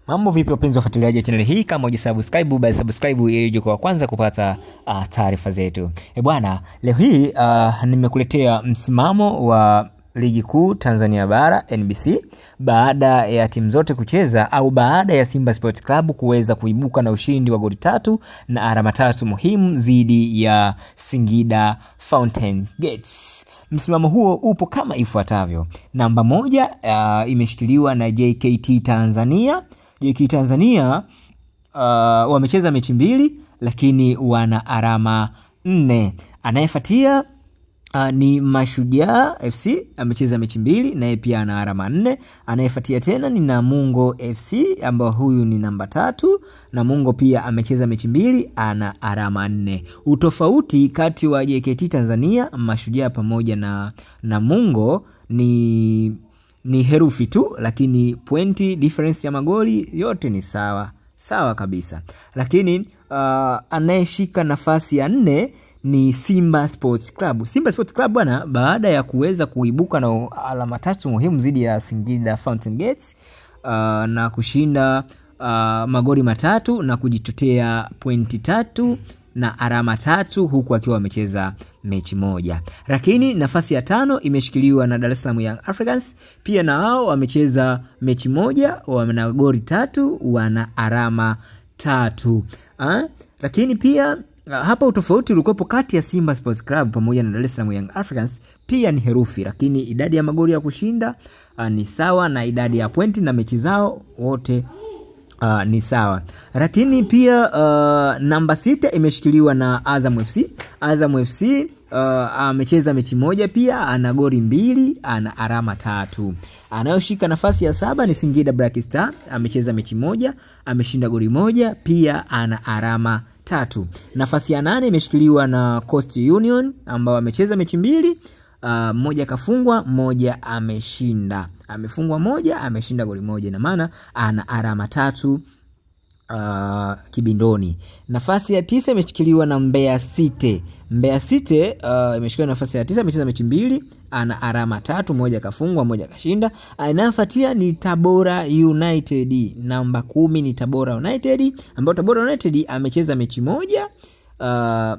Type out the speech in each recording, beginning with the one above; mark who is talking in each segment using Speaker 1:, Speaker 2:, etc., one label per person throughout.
Speaker 1: Mambo vipi wapenzi wafuatiliaji wa channel hii? Kama hujasubscribe basi subscribe ili uje kwa kwanza kupata taarifa zetu. Bwana, leo hii nimekuletea msimamo wa Ligi Kuu Tanzania Bara NBC baada ya timu zote kucheza au baada ya Simba Sports Club kuweza kuibuka na ushindi wa goli 3 na alama 3 muhimu dhidi ya Singida Fountain Gates. Msimamo huo upo kama ifuatavyo. Namba 1 imeshikiliwa na JKT Tanzania. JKT Tanzania wamecheza mechi 2 lakini wana alama 4. Anayefuatia ni Mashujaa FC, amecheza mechi 2 naye pia ana alama 4. Anayefuatia tena ni Namungo FC ambao huyu ni namba 3. Namungo pia amecheza mechi 2, ana alama 4. Utofauti kati wa JKT Tanzania, Mashujaa pamoja na Namungo ni herufi tu, lakini pointi difference ya magoli yote ni sawa kabisa. Lakini anayeshika nafasi ya 4 ni Simba Sports Club. Simba Sports Club bwana, baada ya kuweza kuibuka na alama 3 muhimu dhidi ya Singida Fountain Gates na kushinda magoli 3 na kujitetea pointi 3 na alama 3 huku akiwa amecheza mechi 1. Lakini nafasi ya 5 imeshikiliwa na Dar es Salaam Young Africans, pia na wao wamecheza mechi 1, wana goli 3, wana alama 3. Lakini pia hapa utofauti ulikuwepo kati ya Simba Sports Club pamoja na Dar es Salaam Young Africans pia ni herufi, lakini idadi ya magoli ya kushinda ni sawa na idadi ya pointi na mechi zao wote ni sawa. Lakini pia namba 6 imeshikiliwa na Azam FC. Azam FC amecheza mechi 1 pia, ana goli 2, ana alama 3. Anayoshika nafasi ya 7 ni Singida Black Star, amecheza mechi 1, ameshinda goli 1, pia ana alama 3. Nafasi ya 8 imeshikiliwa na Coast Union ambao amecheza mechi 2, moja kafungwa, moja ameshinda. Amefungwa 1, ameshinda goli 1, na maana ana alama 3 kibindoni. Nafasi ya 9 imeshikiliwa na Mbeya City. Mbeya City imeshikiliwa nafasi ya 9, amecheza mechi 2, ana alama 3, moja kafungwa, moja kashinda. Anayofuatia ni Tabora United. Namba 10 ni Tabora United, ambao Tabora United amecheza mechi 1,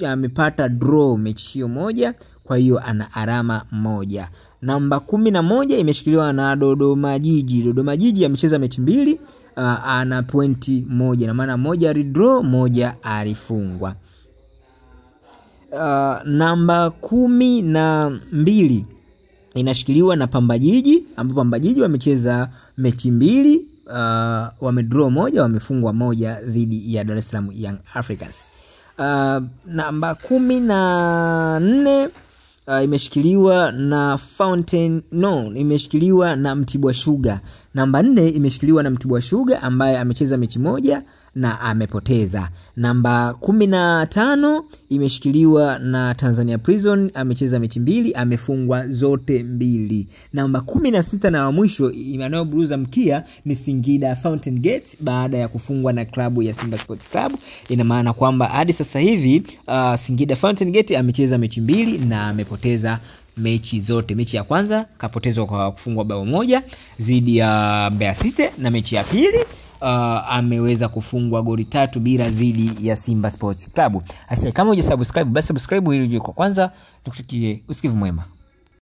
Speaker 1: amepata draw mechi hiyo 1, kwa hiyo ana alama 1. Namba 11 imeshikiliwa na Dodoma Jiji. Dodoma Jiji amecheza mechi 2, ana pointi 1, na maana 1 redraw, 1 alifungwa. Namba 12 inashikiliwa na Pamba Jiji, ambapo Pamba Jiji wamecheza mechi 2, wamedraw 1, wamefungwa 1 dhidi ya Dar es Salaam Young Africans. Namba 14 imeshikiliwa na imeshikiliwa na Mtibwa Sugar. Namba 4 imeshikiliwa na Mtibwa Sugar ambaye amecheza mechi 1 na amepoteza. Namba 15 imeshikiliwa na Tanzania Prison, amecheza mechi 2, amefungwa zote 2. Namba 16 na wa mwisho inayoburuza mkia ni Singida Fountain Gates baada ya kufungwa na klabu ya Simba Sports Club. Ina maana kwamba hadi sasa hivi Singida Fountain Gate amecheza mechi 2 na amepoteza mechi zote. Mechi ya kwanza kapotezwa kwa kufungwa bao 1 dhidi ya Mbeya City, na mechi ya pili ameweza kufungwa goli 3 bila dhidi ya Simba Sports Club. Kama hujasubscribe basi subscribe ili uje kwa kwanza. Tukufikie usikivu mwema.